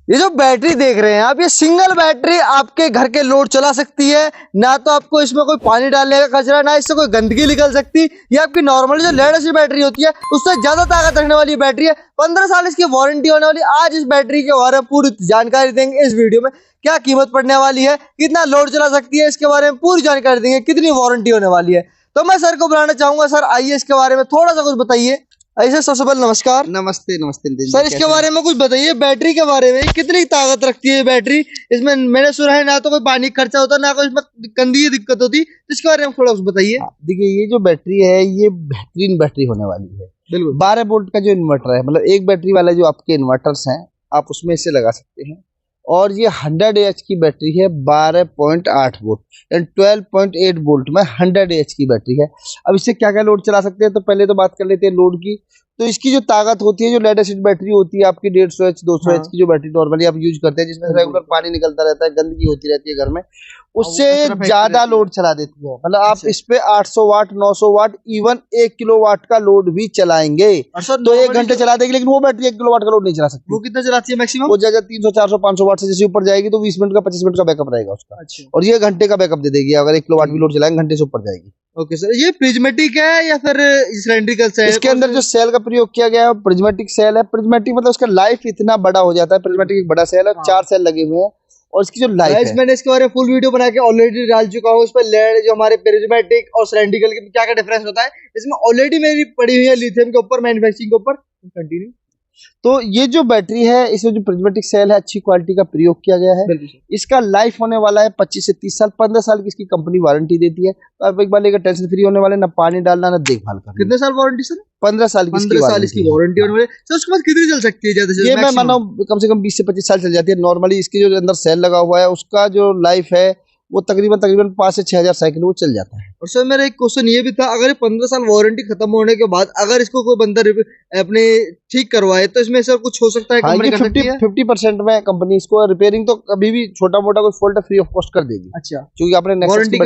ये जो बैटरी देख रहे हैं आप, ये सिंगल बैटरी आपके घर के लोड चला सकती है। ना तो आपको इसमें कोई पानी डालने का खर्चा, ना इससे कोई गंदगी निकल सकती। ये आपकी नॉर्मली जो लेड एसिड बैटरी होती है उससे ज्यादा ताकत रखने वाली बैटरी है। 15 साल इसकी वारंटी होने वाली। आज इस बैटरी के बारे में पूरी जानकारी देंगे इस वीडियो में। क्या कीमत पड़ने वाली है, कितना लोड चला सकती है, इसके बारे में पूरी जानकारी देंगे, कितनी वारंटी होने वाली है। तो मैं सर को बुलाना चाहूंगा। सर आइए इसके बारे में थोड़ा सा कुछ बताइए। ऐसे सबसे पहले नमस्कार। नमस्ते नमस्ते सर, इसके बारे में कुछ बताइए, बैटरी के बारे में, कितनी ताकत रखती है बैटरी। इसमें मैंने सुना है ना तो कोई पानी खर्चा होता, ना कोई इसमें गंदी दिक्कत होती। तो इसके बारे में थोड़ा कुछ बताइए। देखिए, ये जो बैटरी है ये बेहतरीन बैटरी होने वाली है। बिल्कुल 12 वोल्ट का जो इन्वर्टर है, मतलब एक बैटरी वाला जो आपके इन्वर्टर्स हैं आप उसमें इसे लगा सकते हैं। और ये 100 AH की बैटरी है, 12.8 वोल्ट यानी 12.8 वोल्ट में 100 AH की बैटरी है। अब इससे क्या क्या लोड चला सकते हैं, तो पहले तो बात कर लेते हैं लोड की। तो इसकी जो ताकत होती है, जो लेड एसिड बैटरी होती है आपकी 150 H 200 H की जो बैटरी नॉर्मली आप यूज करते हैं, जिसमें रेगुलर पानी निकलता रहता है, गंदगी होती रहती है घर में, उससे ज्यादा लोड चला देती है। मतलब आप इस पे 800 वाट 900 वाट इवन 1 किलोवाट का लोड भी चलाएंगे तो 1 घंटे चला देगी। लेकिन वो बैटरी 1 किलोवाट का लोड नहीं चला सकती। वो कितना चलाती है मैक्सिमम? वो जगह 300 400 500 वाट से जैसे ऊपर जाएगी तो 20 मिनट का 25 मिनट का बैकअप रहेगा उसका। अच्छा। और ये घंटे का बैकअप दे देगी। अगर 1 किलोवाट भी लोड चलाएंगे घंटे से ऊपर जाएगी। ओके सर, ये प्रिज्मेटिक है या फिर सिलेंड्रिकल है? इसके अंदर जो सेल का प्रयोग किया गया है प्रिज्मेटिक सेल है। प्रिज्मेटिक मतलब उसका लाइफ इतना बड़ा हो जाता है। प्रिज्मेटिक एक बड़ा सेल है, 4 सेल लगे हुए हैं और इसकी जो लाइफ है, मैंने इसके बारे में फुल वीडियो बना के ऑलरेडी डाल चुका हूँ। इस पर लेड जो हमारे प्रिज्मेटिक और सिलेंड्रिकल के क्या क्या डिफरेंस होता है, इसमें ऑलरेडी मेरी पड़ी हुई है लिथियम के ऊपर, मैन्युफैक्चरिंग के ऊपर। कंटिन्यू। तो ये जो बैटरी है इसमें जो प्रिज्मेटिक सेल है अच्छी क्वालिटी का प्रयोग किया गया है। इसका लाइफ होने वाला है 25 से 30 साल। 15 साल की इसकी कंपनी वारंटी देती है। तो आप एक बार लेकर टेंशन फ्री होने वाले, ना पानी डालना ना देखभाल करना। कितने साल वारंटी सर? 15 साल की 15 साल इसकी वारंटी होने वाली। सर उसके बाद कितनी चल सकती है ज्यादा से? ये मैं मानो कम से कम 20 से 25 साल चल जाती है नॉर्मली। इसकी जो अंदर सेल लगा हुआ है उसका जो लाइफ है वो तकरीबन 5 से 6,000 साइकिल वो चल जाता है। और सर मेरा एक क्वेश्चन ये भी था, अगर 15 साल वारंटी खत्म होने के बाद अगर इसको कोई बंदा अपने ठीक करवाए तो इसमें सर कुछ हो सकता है? हाँ, ये 50% में कंपनी इसको रिपेयरिंग तो कभी भी छोटा मोटा कोई फॉल्ट फ्री ऑफ कॉस्ट कर देगी। अच्छा, क्योंकि आपने वारंटी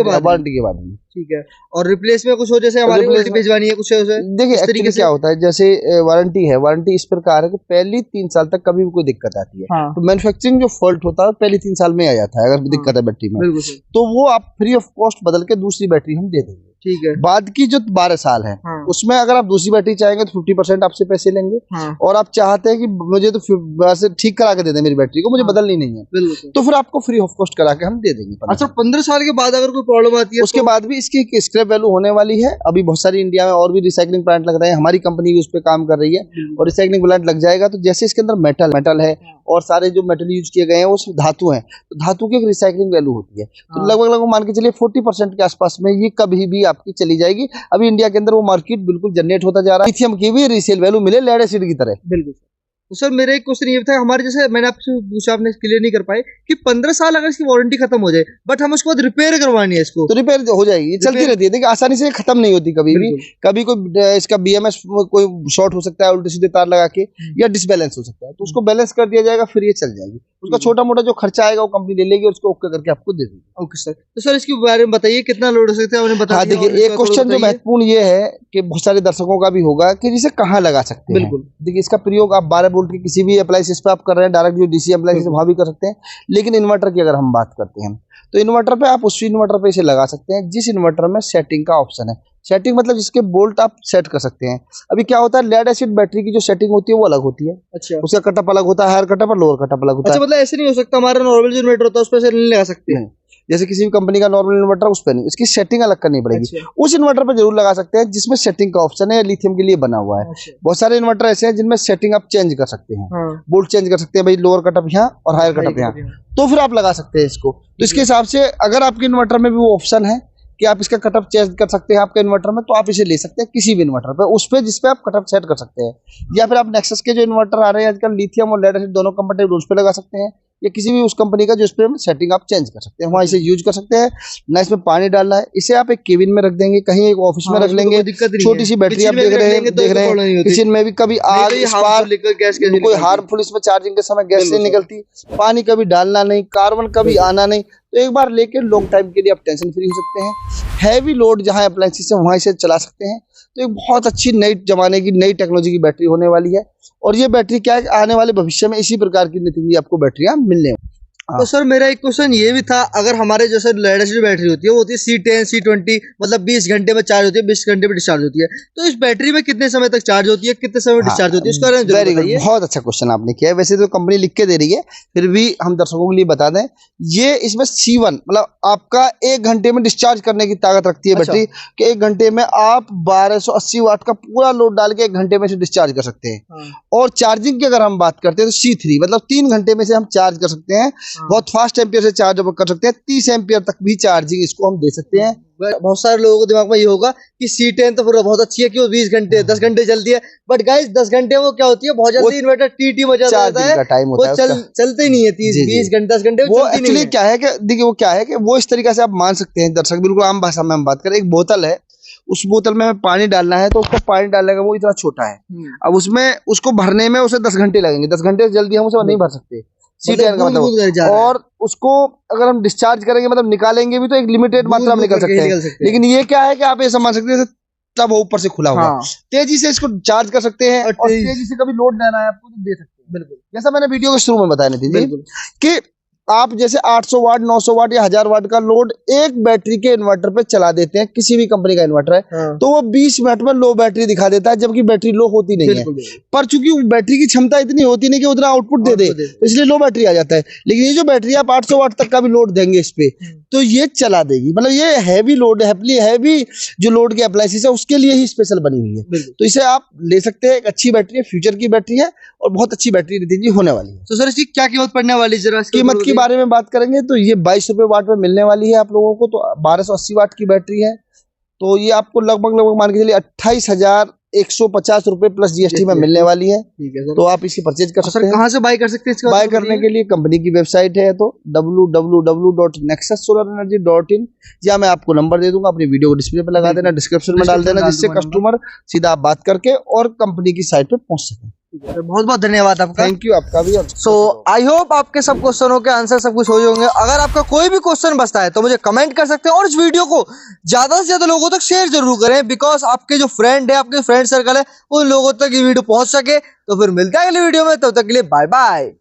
के बाद में ठीक है। और रिप्लेस में कुछ हो, जैसे हमारे को भिजवानी है कुछ है उसे? देखिए एक्चुअली क्या होता है, जैसे वारंटी है, वारंटी इस प्रकार है कि पहली 3 साल तक कभी भी कोई दिक्कत आती है। हाँ। तो मैन्युफैक्चरिंग जो फॉल्ट होता है पहली 3 साल में आ जाता है। अगर दिक्कत है बैटरी में तो वो आप फ्री ऑफ कॉस्ट बदल के दूसरी बैटरी हम दे देंगे। ठीक है। बाद की जो 12 साल है उसमें अगर आप दूसरी बैटरी चाहेंगे तो 50% आपसे पैसे लेंगे। और आप चाहते हैं कि मुझे तो वैसे ठीक करा के दे दे मेरी बैटरी को, मुझे बदलनी नहीं है, तो फिर आपको फ्री ऑफ कॉस्ट करा के हम दे देंगे। अच्छा, 15 साल के बाद अगर कोई प्रॉब्लम आती है उसके बाद भी इसकी स्क्रैप वैल्यू होने वाली है। अभी बहुत सारी इंडिया में और भी रिसाइकलिंग प्लांट लग रहे हैं, हमारी कंपनी भी उस पर काम कर रही है। और रिसाइकलिंग प्लांट लग जाएगा तो जैसे इसके अंदर मेटल है और सारे जो मेटल यूज किए गए हैं वो सिर्फ धातु हैं, तो धातु की एक रिसाइकलिंग वैल्यू होती है। तो लगभग मान के चलिए 40% के आसपास में ये कभी भी आपकी चली जाएगी। अभी इंडिया के अंदर वो मार्केट बिल्कुल जनरेट होता जा रहा है। लिथियम की भी रीसेल वैल्यू मिले लेड एसिड की तरह। बिल्कुल। तो सर मेरा एक क्वेश्चन ये था, हमारे जैसे मैंने आपसे पूछा, आपने क्लियर नहीं कर पाए कि 15 साल अगर इसकी वारंटी खत्म हो जाए बट हम उसके बाद रिपेयर करवानी है इसको, तो रिपेयर हो जाएगी। ये चलती रहती है। देखिए आसानी से खत्म नहीं होती कभी भी। कभी कोई इसका BMS कोई शॉर्ट हो सकता है उल्टे सीधे तार लगा के, या डिसबैलेंस हो सकता है, तो उसको बैलेंस कर दिया जाएगा, फिर ये चल जाएगी। उसका छोटा मोटा जो खर्चा आएगा वो कंपनी ले लेगी और उसको ओके करके आपको दे देगी। Okay sir. तो सर इसके बारे में बताइए कितना लोड हो सकता है, उन्हें बता दीजिए। देखिए एक क्वेश्चन जो महत्वपूर्ण ये है कि बहुत सारे दर्शकों का भी होगा कि इसे कहाँ लगा सकते हैं। बिल्कुल। देखिए इसका प्रयोग आप 12 वोल्ट की किसी भी अप्लायंस पे आप कर रहे हैं, डायरेक्ट जो DC अप्लायंस वहां भी कर सकते हैं। लेकिन इन्वर्टर की अगर हम बात करते हैं तो इन्वर्टर पे आप उस इन्वर्टर पे इसे लगा सकते हैं जिस इन्वर्टर में सेटिंग का ऑप्शन है। सेटिंग मतलब जिसके बोल्ट आप सेट कर सकते हैं। अभी क्या होता है, लेड एसिड बैटरी की जो सेटिंग होती है वो अलग होती है। अच्छा। उसका कटअप अलग होता है, हायर कटअप और लोअर कटअप अलग होता है। मतलब ऐसे नहीं हो सकता हमारा नॉर्मल जो इन्वर्टर होता है उस पर नहीं लगा सकते हैं? जैसे किसी भी कंपनी का नॉर्मल इन्वर्टर उस पर नहीं, इसकी सेटिंग अलग करनी पड़ेगी। उस इन्वर्टर पर जरूर लगा सकते हैं जिसमें सेटिंग का ऑप्शन है, लिथियम के लिए बना हुआ है। बहुत सारे इन्वर्टर ऐसे हैं जिनमें सेटिंग आप चेंज कर सकते हैं। बोल्ट चेंज कर सकते हैं, भाई लोअर कटअप यहाँ और हायर कटअप यहाँ, तो फिर आप लगा सकते हैं इसको। तो इसके हिसाब से अगर आपके इन्वर्टर में भी वो ऑप्शन है कि आप इसका कटअप चेंज कर सकते हैं आपके इन्वर्टर में, तो आप इसे ले सकते हैं किसी भी इन्वर्टर पे, उस पे जिसपे आप कटअप सेट कर सकते हैं। या फिर आप नेक्सस के जो इन्वर्टर आ रहे हैं आजकल लिथियम और लेड एसिड दोनों कंपैटिबल, उस पे लगा सकते हैं। या किसी भी उस कंपनी का जो इस पे सेटिंग आप चेंज कर सकते हैं, वहाँ इसे यूज कर सकते हैं। ना इसमें पानी डालना है, इसे आप एक केबिन में रख देंगे, कहीं एक ऑफिस में रख लेंगे। छोटी सी बैटरी आप देख रहे हैं, किचन में भी कभी आग कोई हार्मफुल इसमें चार्जिंग के समय गैस से निकलती, पानी कभी डालना नहीं, कार्बन कभी आना नहीं। तो एक बार लेके लॉन्ग टाइम के लिए आप टेंशन फ्री हो सकते हैं। हैवी लोड जहाँ अप्लायंसेस है वहाँ इसे चला सकते हैं। तो एक बहुत अच्छी नई जमाने की नई टेक्नोलॉजी की बैटरी होने वाली है। और ये बैटरी क्या है, आने वाले भविष्य में इसी प्रकार की नितिन जी आपको बैटरियां मिलने। तो सर मेरा एक क्वेश्चन ये भी था, अगर हमारे जैसे लेड एसिड बैटरी होती है वो होती है C10 C20, मतलब 20 घंटे में चार्ज होती है, 20 घंटे में डिस्चार्ज होती है, तो इस बैटरी में कितने समय तक चार्ज होती है, कितने समय में डिस्चार्ज होती है, उसका वेरी गुड, बहुत अच्छा क्वेश्चन आपने किया है। वैसे तो कंपनी लिख के दे रही है, फिर भी हम दर्शकों के लिए बता दें, ये इसमें C1 मतलब आपका 1 घंटे में डिस्चार्ज करने की ताकत रखती है बैटरी, कि 1 घंटे में आप 1280 वाट का पूरा लोड डाल के 1 घंटे में से डिस्चार्ज कर सकते हैं। और चार्जिंग की अगर हम बात करते हैं तो C3 मतलब 3 घंटे में से हम चार्ज कर सकते हैं। बहुत फास्ट एम्पियर से चार्ज कर सकते हैं, 30 एम्पियर तक भी चार्जिंग इसको हम दे सकते हैं। बहुत सारे लोगों के दिमाग में ये होगा कि C10 तो फिर बहुत अच्छी है कि वो 20 घंटे 10 घंटे चलती है, बट गाइस 10 घंटे वो क्या होती है, बहुत जल्दी इन्वर्टर टीटी बजा देता है, वो चलते ही नहीं है 30-20 घंटे 10 घंटे। वो एक्चुअली क्या है कि देखिए वो क्या है कि वो इस तरीके से आप मान सकते हैं दर्शक, बिल्कुल आम भाषा में हम बात करें, एक बोतल है, उस बोतल में हमें पानी डालना है तो उसका पानी डालने का वो इतना छोटा है, अब उसमें उसको भरने में उसे 10 घंटे लगेंगे, 10 घंटे से जल्दी हम उसे नहीं भर सकते C10 का मतलब। और उसको अगर हम डिस्चार्ज करेंगे मतलब निकालेंगे भी तो एक लिमिटेड मात्रा में निकल सकते हैं। लेकिन ये क्या है कि आप ये समझ सकते हैं तब वो ऊपर से खुला हुआ, तेजी से इसको चार्ज कर सकते हैं और तेजी से कभी लोड लेना है आपको तो दे सकते हैं। बिल्कुल जैसा मैंने वीडियो के शुरू में बताया नितिन जी कि आप जैसे 800 वाट 900 वाट या 1000 वाट का लोड एक बैटरी के इन्वर्टर पे चला देते हैं, किसी भी कंपनी का इन्वर्टर है, तो वो 20 मिनट में लो बैटरी दिखा देता है, जबकि बैटरी लो होती नहीं है। पर चूंकि बैटरी की क्षमता इतनी होती नहीं कि उतना आउटपुट दे दे, इसलिए लो बैटरी आ जाता है। लेकिन ये जो बैटरी आप 800 वाट तक का भी लोड देंगे इस पे तो ये चला देगी, मतलब ये हैवी लोड हैवी जो लोड के अप्लायंसेस है उसके लिए ही स्पेशल बनी हुई है। तो इसे आप ले सकते हैं, एक अच्छी बैटरी है, फ्यूचर की बैटरी है और बहुत अच्छी बैटरी नितिन जी होने वाली है। तो सर इसकी क्या कीमत पड़ने वाली है, जरा कीमत की बारे में बात करेंगे तो ये 22 रुपए वाट में मिलने वाली है आप लोगों को। तो 1280 वाट की बैटरी है, तो ये आपको लगभग मान के चलिए 28,150 रुपए प्लस GST में मिलने वाली है। ठीक है सर, तो आप इसे परचेज कर सकते हैं। कहाँ से बाय कर सकते हैं इसका? बाय करने के लिए कंपनी की वेबसाइट है तो www.nexussolarenergy.in, या मैं आपको नंबर दे दूंगा, अपनी वीडियो को डिस्प्ले पे लगा देना, डिस्क्रिप्शन में डाल देना, जिससे कस्टमर सीधा आप बात करके और कंपनी की साइट पे पहुंच सके। बहुत बहुत धन्यवाद आपका। थैंक यू आपका भी। सो आई होप आपके सब क्वेश्चनों के आंसर सब कुछ हो होंगे। अगर आपका कोई भी क्वेश्चन बचता है तो मुझे कमेंट कर सकते हैं और इस वीडियो को ज्यादा से ज्यादा लोगों तक शेयर जरूर करें, बिकॉज आपके जो फ्रेंड है, आपके फ्रेंड सर्कल है, उन लोगों तक ये वीडियो पहुंच सके। तो फिर मिलता है अगली वीडियो में, तब तक के लिए बाय बाय।